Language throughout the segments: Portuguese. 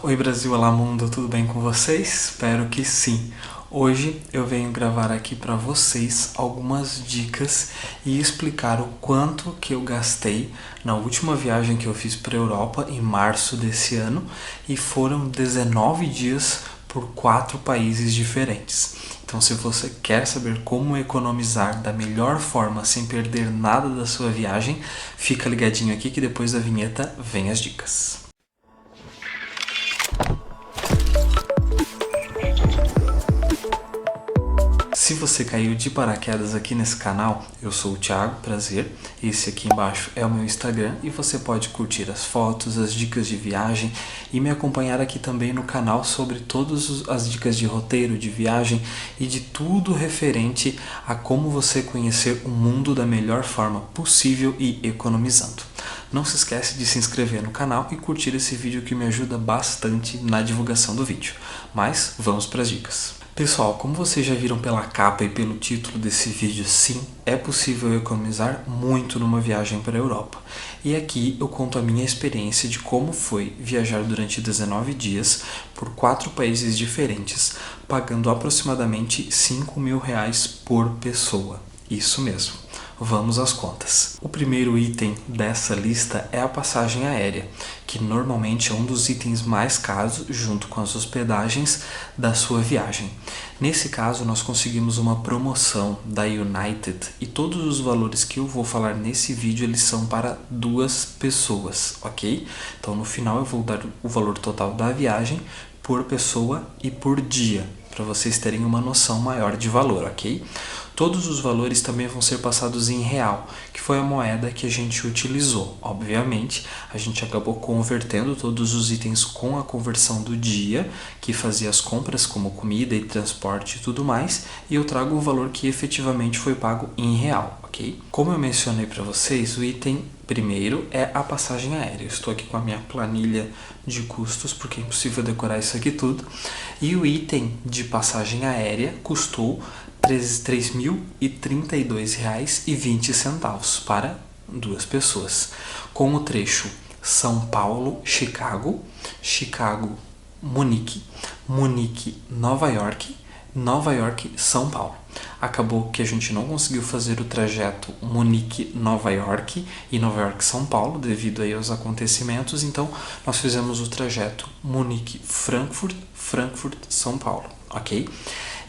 Oi Brasil, olá mundo, tudo bem com vocês? Espero que sim. Hoje eu venho gravar aqui para vocês algumas dicas e explicar o quanto que eu gastei na última viagem que eu fiz para a Europa em março desse ano, e foram 19 dias por 4 países diferentes. Então, se você quer saber como economizar da melhor forma sem perder nada da sua viagem, fica ligadinho aqui que depois da vinheta vem as dicas. Se você caiu de paraquedas aqui nesse canal, eu sou o Thiago, prazer. Esse aqui embaixo é o meu Instagram e você pode curtir as fotos, as dicas de viagem e me acompanhar aqui também no canal sobre todas as dicas de roteiro, de viagem e de tudo referente a como você conhecer o mundo da melhor forma possível e economizando. Não se esquece de se inscrever no canal e curtir esse vídeo que me ajuda bastante na divulgação do vídeo. Mas vamos para as dicas. Pessoal, como vocês já viram pela capa e pelo título desse vídeo, sim, é possível economizar muito numa viagem para a Europa. E aqui eu conto a minha experiência de como foi viajar durante 19 dias por 4 países diferentes, pagando aproximadamente R$ 5.000 por pessoa. Isso mesmo. Vamos às contas. O primeiro item dessa lista é a passagem aérea, que normalmente é um dos itens mais caros junto com as hospedagens da sua viagem. Nesse caso, nós conseguimos uma promoção da United e todos os valores que eu vou falar nesse vídeo eles são para 2 pessoas, ok? Então no final eu vou dar o valor total da viagem por pessoa e por dia, para vocês terem uma noção maior de valor, ok? Todos os valores também vão ser passados em real, que foi a moeda que a gente utilizou. Obviamente, a gente acabou convertendo todos os itens com a conversão do dia, que fazia as compras como comida e transporte e tudo mais, e eu trago o valor que efetivamente foi pago em real, ok? Como eu mencionei para vocês, o item primeiro é a passagem aérea. Eu estou aqui com a minha planilha de custos, porque é impossível decorar isso aqui tudo. E o item de passagem aérea custou R$ 3.032,20 para 2 pessoas, com o trecho São Paulo-Chicago, Chicago-Munique, Munique-Nova York, Nova York-São Paulo. Acabou que a gente não conseguiu fazer o trajeto Munique-Nova York e Nova York-São Paulo devido aí aos acontecimentos, então nós fizemos o trajeto Munique-Frankfurt, Frankfurt-São Paulo, ok?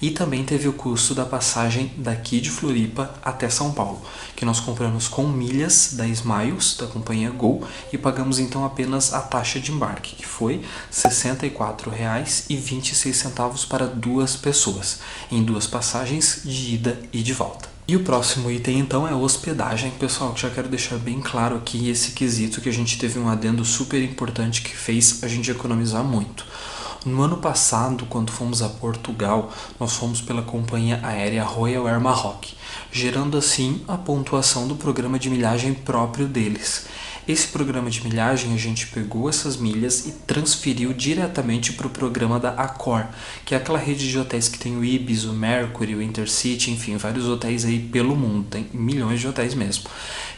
E também teve o custo da passagem daqui de Floripa até São Paulo, que nós compramos com milhas da Smiles, da companhia Gol, e pagamos então apenas a taxa de embarque, que foi R$ 64,26 para 2 pessoas, em 2 passagens de ida e de volta. E o próximo item então é hospedagem. Pessoal, já quero deixar bem claro aqui esse quesito que a gente teve um adendo super importante que fez a gente economizar muito. No ano passado, quando fomos a Portugal, nós fomos pela companhia aérea Royal Air Maroc, gerando assim a pontuação do programa de milhagem próprio deles. Esse programa de milhagem, a gente pegou essas milhas e transferiu diretamente para o programa da Accor, que é aquela rede de hotéis que tem o Ibis, o Mercury, o Intercity, enfim, vários hotéis aí pelo mundo, tem milhões de hotéis mesmo.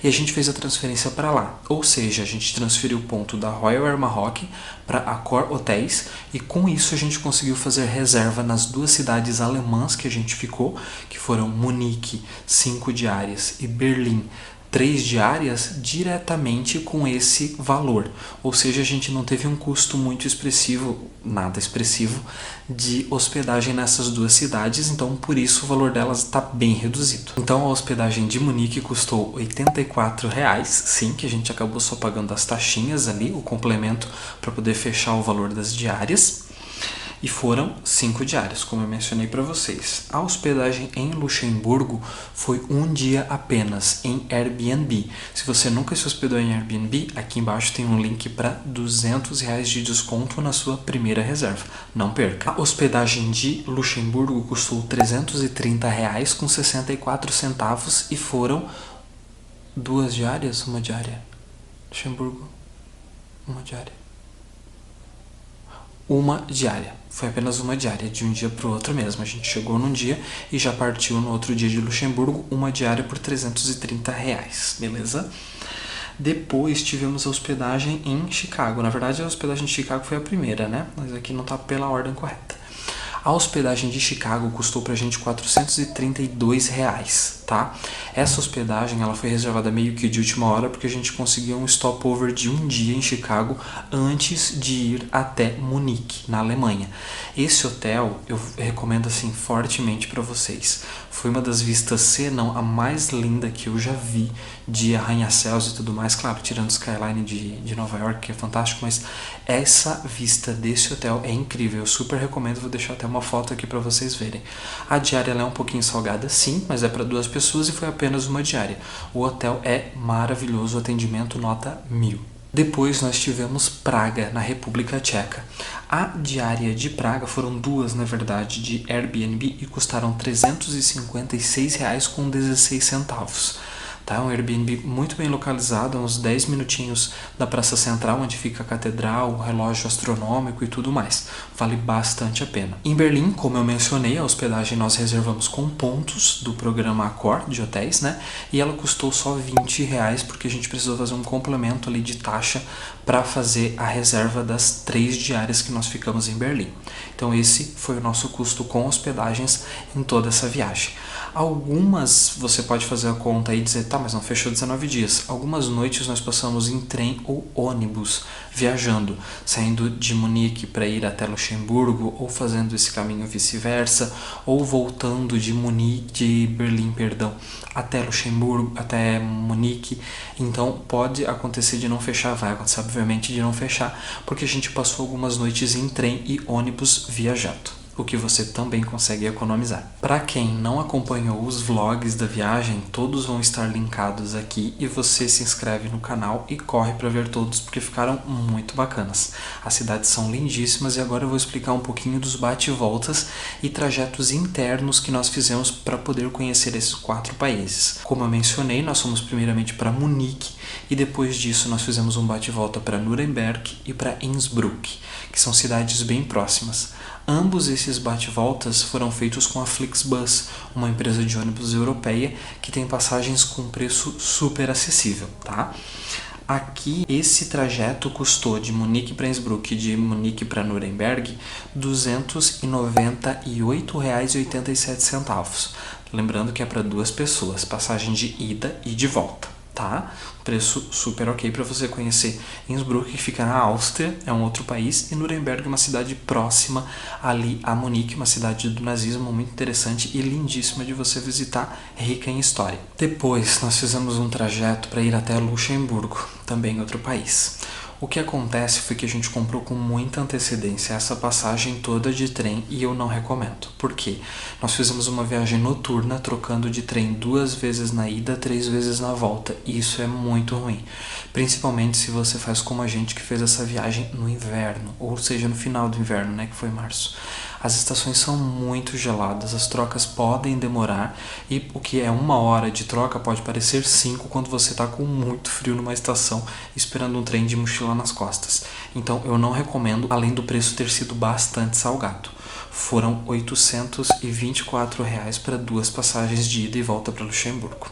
E a gente fez a transferência para lá, ou seja, a gente transferiu o ponto da Royal Air Maroc para Accor Hotéis, e com isso a gente conseguiu fazer reserva nas 2 cidades alemãs que a gente ficou, que foram Munique, 5 diárias, e Berlim, 3 diárias, diretamente com esse valor. Ou seja, a gente não teve um custo muito expressivo, nada expressivo, de hospedagem nessas 2 cidades, então por isso o valor delas está bem reduzido. Então a hospedagem de Munique custou R$ 84,00, sim, que a gente acabou só pagando as taxinhas ali, o complemento para poder fechar o valor das diárias. E foram 5 diárias, como eu mencionei para vocês. A hospedagem em Luxemburgo foi 1 dia apenas, em Airbnb. Se você nunca se hospedou em Airbnb, aqui embaixo tem um link para R$ 200 de desconto na sua primeira reserva. Não perca! A hospedagem de Luxemburgo custou R$ 330,64 e foram 2 diárias? Uma diária? Luxemburgo, uma diária. Uma diária. Foi apenas uma diária, de um dia para o outro mesmo. A gente chegou num dia e já partiu no outro dia de Luxemburgo, uma diária por R$ 330, beleza? Depois tivemos a hospedagem em Chicago. Na verdade, a hospedagem de Chicago foi a primeira, né? Mas aqui não está pela ordem correta. A hospedagem de Chicago custou pra gente R$432, tá? Essa hospedagem ela foi reservada meio que de última hora porque a gente conseguiu um stopover de um dia em Chicago antes de ir até Munique, na Alemanha. Esse hotel eu recomendo assim fortemente para vocês. Foi uma das vistas, se não a mais linda que eu já vi, de arranha-céus e tudo mais, claro, tirando o skyline de Nova York, que é fantástico, mas essa vista desse hotel é incrível, eu super recomendo, vou deixar até uma foto aqui para vocês verem. A diária ela é um pouquinho salgada, sim, mas é para 2 pessoas e foi apenas uma diária. O hotel é maravilhoso, o atendimento nota 1000. Depois nós tivemos Praga, na República Tcheca. A diária de Praga foram 2, na verdade, de Airbnb e custaram R$356,16. Tá? Um Airbnb muito bem localizado, uns 10 minutinhos da Praça Central, onde fica a catedral, o relógio astronômico e tudo mais. Vale bastante a pena. Em Berlim, como eu mencionei, a hospedagem nós reservamos com pontos do programa Accor de hotéis, né? E ela custou só R$20, porque a gente precisou fazer um complemento ali de taxa para fazer a reserva das 3 diárias que nós ficamos em Berlim. Então esse foi o nosso custo com hospedagens em toda essa viagem. Algumas, você pode fazer a conta aí e dizer, tá, mas não fechou 19 dias. Algumas noites nós passamos em trem ou ônibus, viajando, saindo de Munique para ir até Luxemburgo, ou fazendo esse caminho vice-versa, ou voltando de Berlim, até Luxemburgo, até Munique. Então pode acontecer de não fechar, vai acontecer obviamente de não fechar, porque a gente passou algumas noites em trem e ônibus viajando, o que você também consegue economizar. Para quem não acompanhou os vlogs da viagem, todos vão estar linkados aqui e você se inscreve no canal e corre para ver todos porque ficaram muito bacanas. As cidades são lindíssimas e agora eu vou explicar um pouquinho dos bate-voltas e trajetos internos que nós fizemos para poder conhecer esses 4 países. Como eu mencionei, nós fomos primeiramente para Munique e depois disso nós fizemos um bate-volta para Nuremberg e para Innsbruck, que são cidades bem próximas. Ambos esses bate-voltas foram feitos com a Flixbus, uma empresa de ônibus europeia que tem passagens com preço super acessível, tá? Aqui, esse trajeto custou de Munique para Innsbruck e de Munique para Nuremberg R$ 298,87. Lembrando que é para 2 pessoas, passagem de ida e de volta. Tá? Preço super ok para você conhecer Innsbruck, que fica na Áustria, é um outro país, e Nuremberg, uma cidade próxima ali a Munique, uma cidade do nazismo muito interessante e lindíssima de você visitar, rica em história. Depois nós fizemos um trajeto para ir até Luxemburgo, também outro país. O que acontece foi que a gente comprou com muita antecedência essa passagem toda de trem e eu não recomendo. Por quê? Nós fizemos uma viagem noturna, trocando de trem 2 vezes na ida, 3 vezes na volta. E isso é muito ruim. Principalmente se você faz como a gente que fez essa viagem no inverno, ou seja, no final do inverno, né, que foi março. As estações são muito geladas, as trocas podem demorar e o que é 1 hora de troca pode parecer 5 quando você está com muito frio numa estação esperando um trem de mochila nas costas. Então eu não recomendo, além do preço ter sido bastante salgado. Foram R$ 824 para 2 passagens de ida e volta para Luxemburgo.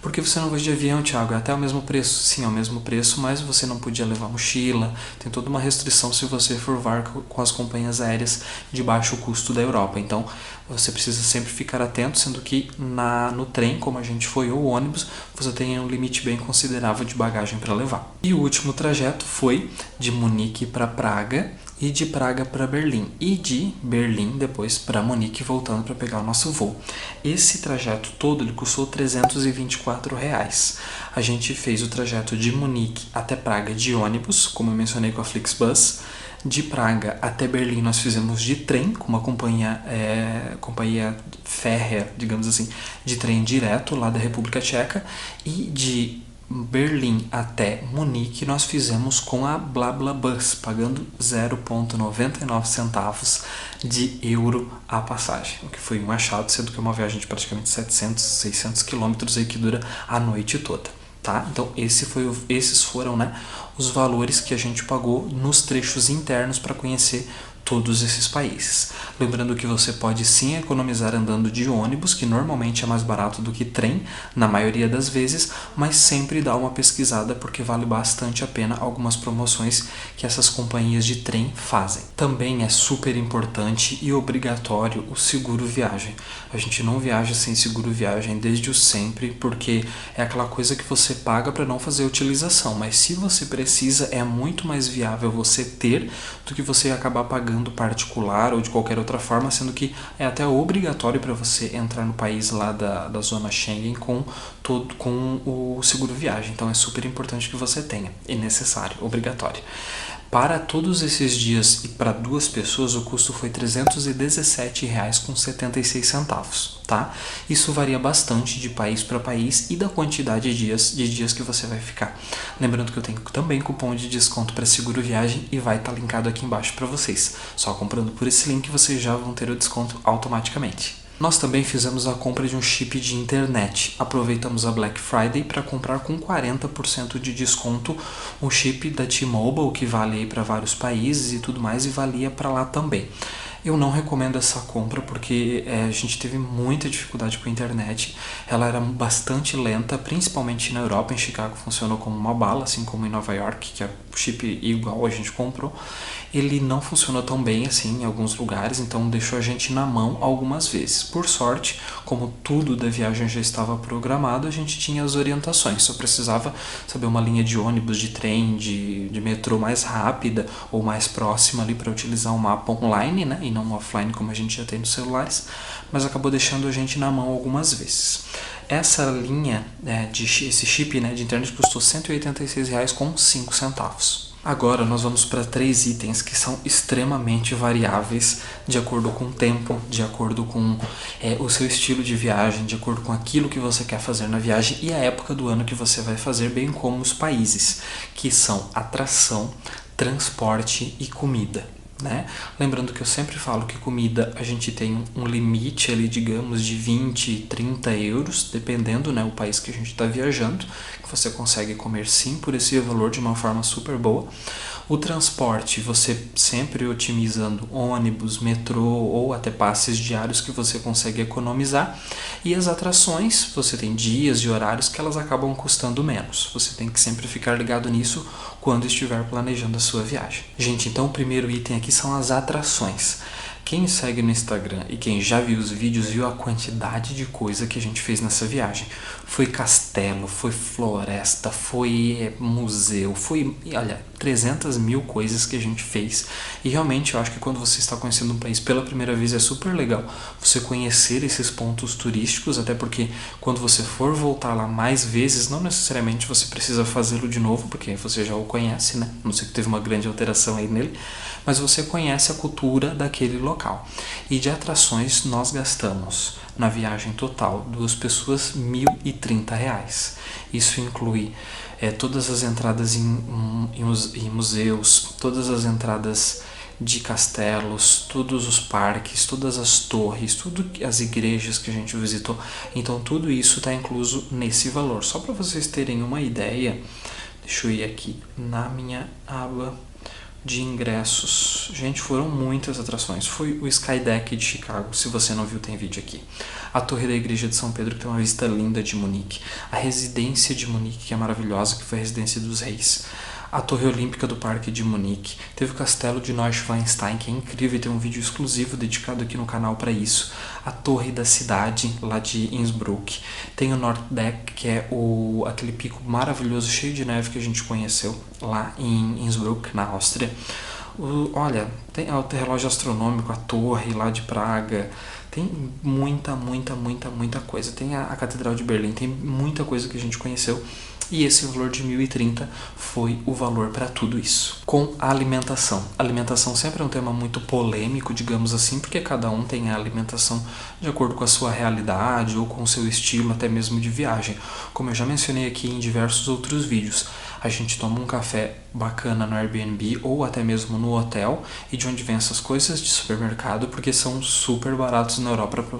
Por que você não vai de avião, Thiago? É até o mesmo preço? Sim, é o mesmo preço, mas você não podia levar mochila. Tem toda uma restrição se você for voar com as companhias aéreas de baixo custo da Europa. Então, você precisa sempre ficar atento, sendo que no trem, como a gente foi, ou ônibus, você tem um limite bem considerável de bagagem para levar. E o último trajeto foi de Munique para Praga, e de Praga para Berlim, e de Berlim depois para Munique, voltando para pegar o nosso voo. Esse trajeto todo ele custou R$ 324. A gente fez o trajeto de Munique até Praga de ônibus, como eu mencionei com a Flixbus. De Praga até Berlim nós fizemos de trem, com uma companhia férrea, digamos assim, de trem direto lá da República Tcheca, e de Berlim até Munique nós fizemos com a BlaBlaBus, pagando 0,99 centavos de euro a passagem, o que foi um achado, sendo que é uma viagem de praticamente 700, 600 quilômetros aí que dura a noite toda. Tá? Então esses foram, né, os valores que a gente pagou nos trechos internos para conhecer todos esses países. Lembrando que você pode sim economizar andando de ônibus, que normalmente é mais barato do que trem, na maioria das vezes, mas sempre dá uma pesquisada porque vale bastante a pena algumas promoções que essas companhias de trem fazem. Também é super importante e obrigatório o seguro viagem. A gente não viaja sem seguro viagem desde o sempre, porque é aquela coisa que você paga para não fazer utilização, mas se você precisa, é muito mais viável você ter do que você acabar pagando particular ou de qualquer outra forma, sendo que é até obrigatório para você entrar no país lá da zona Schengen com o seguro viagem. Então é super importante que você tenha, é necessário, obrigatório. Para todos esses dias e para 2 pessoas o custo foi R$ 317,76, tá? Isso varia bastante de país para país e da quantidade de dias que você vai ficar. Lembrando que eu tenho também cupom de desconto para seguro viagem e vai estar linkado aqui embaixo para vocês. Só comprando por esse link vocês já vão ter o desconto automaticamente. Nós também fizemos a compra de um chip de internet. Aproveitamos a Black Friday para comprar com 40% de desconto um chip da T-Mobile, que vale para vários países e tudo mais, e valia para lá também. Eu não recomendo essa compra porque a gente teve muita dificuldade com a internet. Ela era bastante lenta, principalmente na Europa. Em Chicago funcionou como uma bala, assim como em Nova York, que é o chip igual a gente comprou. Ele não funcionou tão bem assim em alguns lugares, então deixou a gente na mão algumas vezes. Por sorte, como tudo da viagem já estava programado, a gente tinha as orientações. Só precisava saber uma linha de ônibus, de trem, de metrô mais rápida ou mais próxima ali para utilizar um mapa online, né? E não offline como a gente já tem nos celulares, mas acabou deixando a gente na mão algumas vezes. Essa linha, esse chip, né, de internet custou R$ 186,05. Agora nós vamos para 3 itens que são extremamente variáveis de acordo com o tempo, de acordo com o seu estilo de viagem, de acordo com aquilo que você quer fazer na viagem e a época do ano que você vai fazer, bem como os países, que são atração, transporte e comida. Né? Lembrando que eu sempre falo que comida a gente tem um limite ali, digamos, de 20, 30 euros, dependendo, né, o país que a gente está viajando, que você consegue comer sim por esse valor de uma forma super boa. O transporte, você sempre otimizando ônibus, metrô ou até passes diários que você consegue economizar. E as atrações, você tem dias e horários que elas acabam custando menos. Você tem que sempre ficar ligado nisso quando estiver planejando a sua viagem. Gente, então o primeiro item aqui são as atrações. Quem me segue no Instagram e quem já viu os vídeos viu a quantidade de coisa que a gente fez nessa viagem. Foi castelo, foi floresta, foi museu, foi, olha, 300 mil coisas que a gente fez. E realmente eu acho que quando você está conhecendo um país pela primeira vez é super legal você conhecer esses pontos turísticos, até porque quando você for voltar lá mais vezes, não necessariamente você precisa fazê-lo de novo, porque você já o conhece, né? Não sei que teve uma grande alteração aí nele, mas você conhece a cultura daquele local. E de atrações nós gastamos na viagem total, 2 pessoas, R$ 1.030. Isso inclui todas as entradas em museus, todas as entradas de castelos, todos os parques, todas as torres, tudo as igrejas que a gente visitou. Então tudo isso está incluso nesse valor. Só para vocês terem uma ideia, deixa eu ir aqui na minha aba de ingressos. Gente, foram muitas atrações. Foi o Skydeck de Chicago, se você não viu, tem vídeo aqui. A Torre da Igreja de São Pedro, que tem uma vista linda de Munique. A Residência de Munique, que é maravilhosa, que foi a Residência dos Reis. A Torre Olímpica do Parque de Munique. Teve o Castelo de Neuschwanstein, que é incrível, e tem um vídeo exclusivo dedicado aqui no canal para isso. A Torre da Cidade, lá de Innsbruck. Tem o Norddeck, que é aquele pico maravilhoso, cheio de neve que a gente conheceu lá em Innsbruck, na Áustria. Olha, tem o relógio astronômico, a torre lá de Praga. Tem muita coisa. Tem a Catedral de Berlim, tem muita coisa que a gente conheceu. E esse valor de 1.030 foi o valor para tudo isso. Com a alimentação. A alimentação sempre é um tema muito polêmico, digamos assim, porque cada um tem a alimentação de acordo com a sua realidade ou com o seu estilo, até mesmo de viagem. Como eu já mencionei aqui em diversos outros vídeos, a gente toma um café bacana no Airbnb ou até mesmo no hotel, e de onde vem essas coisas de supermercado, porque são super baratos na Europa para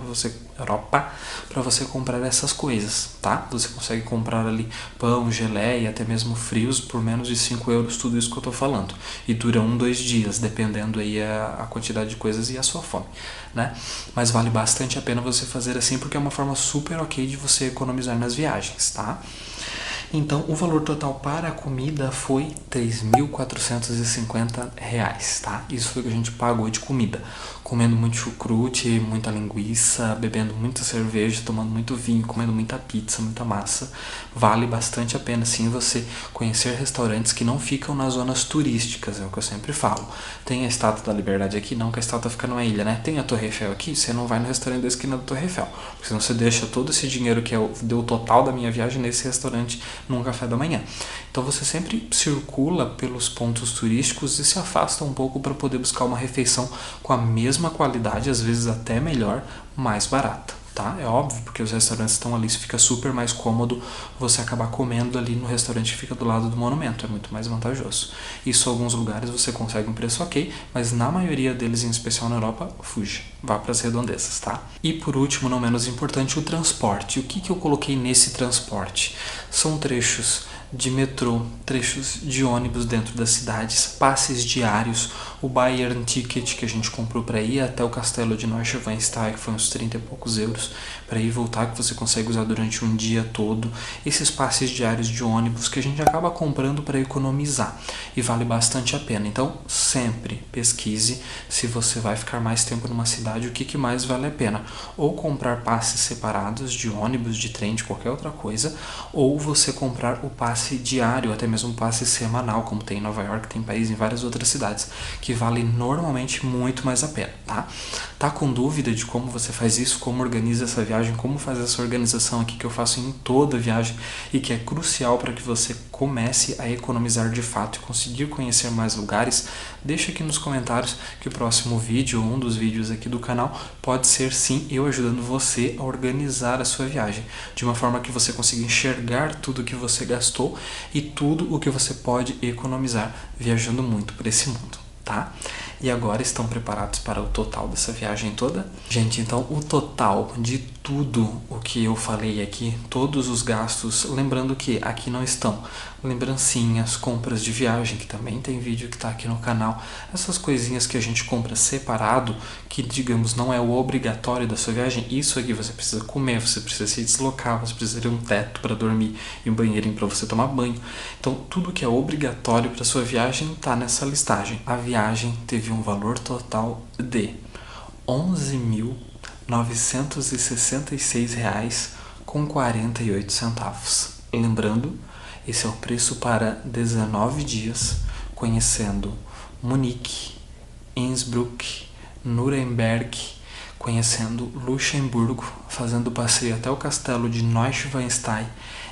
você comprar essas coisas, tá? Você consegue comprar ali pão, geleia, até mesmo frios por menos de 5 euros, tudo isso que eu tô falando. E dura 2 dias, dependendo aí a quantidade de coisas e a sua fome, né? Mas vale bastante a pena você fazer assim, porque é uma forma super ok de você economizar nas viagens, tá? Então, o valor total para a comida foi R$ 3.450, tá? Isso foi o que a gente pagou de comida. Comendo muito chucrute, muita linguiça, bebendo muita cerveja, tomando muito vinho, comendo muita pizza, muita massa. Vale bastante a pena, sim, você conhecer restaurantes que não ficam nas zonas turísticas, é o que eu sempre falo. Tem a Estátua da Liberdade aqui, não que a estátua fica numa ilha, né? Tem a Torre Eiffel aqui, você não vai no restaurante da esquina da Torre Eiffel, porque senão você deixa todo esse dinheiro que deu o total da minha viagem nesse restaurante num café da manhã. Então você sempre circula pelos pontos turísticos e se afasta um pouco para poder buscar uma refeição com a mesma qualidade, às vezes até melhor, mais barata, tá? É óbvio, porque os restaurantes estão ali, fica super mais cômodo você acabar comendo ali no restaurante que fica do lado do monumento, é muito mais vantajoso. Isso em alguns lugares você consegue um preço ok, mas na maioria deles, em especial na Europa, fuja, vá para as redondezas, tá? E por último, não menos importante, o transporte. O que eu coloquei nesse transporte? São trechos de metrô, trechos de ônibus dentro das cidades, passes diários, o Bayern Ticket que a gente comprou para ir até o castelo de Neuschwanstein, que foi uns 30 e poucos euros, para ir e voltar, que você consegue usar durante um dia todo, esses passes diários de ônibus que a gente acaba comprando para economizar, e vale bastante a pena. Então sempre pesquise se você vai ficar mais tempo numa cidade, o que mais vale a pena, ou comprar passes separados de ônibus, de trem, de qualquer outra coisa, ou você comprar o passe diário, até mesmo um passe semanal, como tem em Nova York, tem país em várias outras cidades, que vale normalmente muito mais a pena, tá? Tá com dúvida de como você faz isso, como organiza essa viagem, como faz essa organização aqui que eu faço em toda a viagem e que é crucial para que você comece a economizar de fato e conseguir conhecer mais lugares? Deixa aqui nos comentários que o próximo vídeo, um dos vídeos aqui do canal, pode ser sim eu ajudando você a organizar a sua viagem, de uma forma que você consiga enxergar tudo que você gastou e tudo o que você pode economizar viajando muito por esse mundo, tá? E agora estão preparados para o total dessa viagem toda? Gente, então o total de tudo o que eu falei aqui, todos os gastos, lembrando que aqui não estão lembrancinhas, compras de viagem, que também tem vídeo que está aqui no canal, essas coisinhas que a gente compra separado, que digamos não é o obrigatório da sua viagem, isso aqui você precisa comer, você precisa se deslocar, você precisa ter um teto para dormir e um banheirinho para você tomar banho. Então tudo que é obrigatório para sua viagem está nessa listagem. A viagem teve um valor total de R$ 11.966,48. Lembrando, esse é o preço para 19 dias, conhecendo Munique, Innsbruck, Nuremberg, conhecendo Luxemburgo, fazendo passeio até o castelo de Neuschwanstein,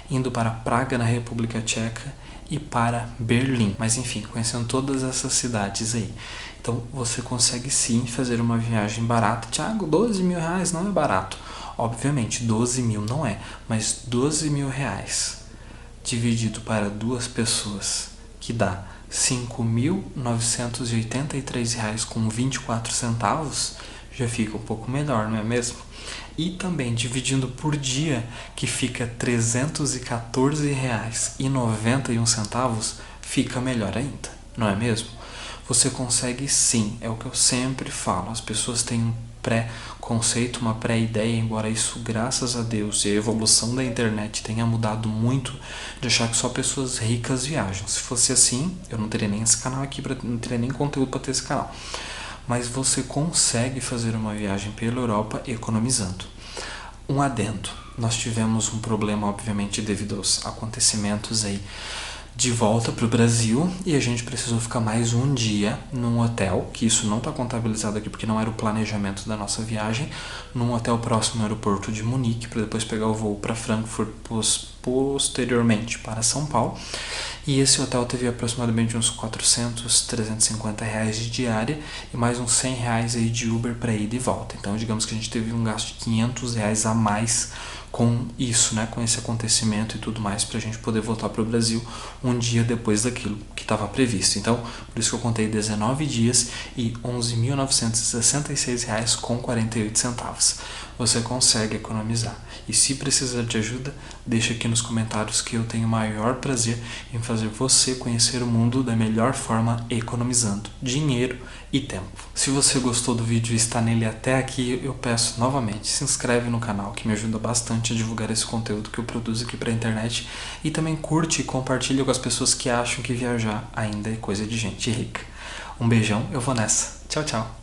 indo para Praga, na República Tcheca, e para Berlim. Mas enfim, conhecendo todas essas cidades aí. Então você consegue sim fazer uma viagem barata. Thiago, R$ 12.000 não é barato. Obviamente, 12 mil não é, mas R$ 12.000 dividido para 2 pessoas, que dá R$ 5.983,24, já fica um pouco melhor, não é mesmo? E também dividindo por dia, que fica R$ 314,91, fica melhor ainda, não é mesmo? Você consegue sim, é o que eu sempre falo, as pessoas têm um pré-conceito, uma pré-ideia, embora isso, graças a Deus, e a evolução da internet tenha mudado muito, de achar que só pessoas ricas viajam. Se fosse assim, eu não teria nem esse canal aqui, não teria nem conteúdo para ter esse canal. Mas você consegue fazer uma viagem pela Europa economizando. Um adendo, nós tivemos um problema, obviamente, devido aos acontecimentos aí de volta para o Brasil, e a gente precisou ficar mais um dia num hotel, que isso não está contabilizado aqui porque não era o planejamento da nossa viagem, num hotel próximo ao aeroporto de Munique, para depois pegar o voo para Frankfurt posteriormente para São Paulo. E esse hotel teve aproximadamente uns 400, 350 reais de diária e mais uns 100 reais aí de Uber para ida e volta. Então digamos que a gente teve um gasto de 500 reais a mais com isso, né, com esse acontecimento e tudo mais, para a gente poder voltar para o Brasil um dia depois daquilo que estava previsto. Então, por isso que eu contei 19 dias e R$ 11.966,48. Você consegue economizar. E se precisar de ajuda, deixa aqui nos comentários que eu tenho o maior prazer em fazer você conhecer o mundo da melhor forma, economizando dinheiro e tempo. Se você gostou do vídeo e está nele até aqui, eu peço novamente, se inscreve no canal, que me ajuda bastante a divulgar esse conteúdo que eu produzo aqui para a internet, e também curte e compartilha com as pessoas que acham que viajar ainda é coisa de gente rica. Um beijão, eu vou nessa. Tchau, tchau.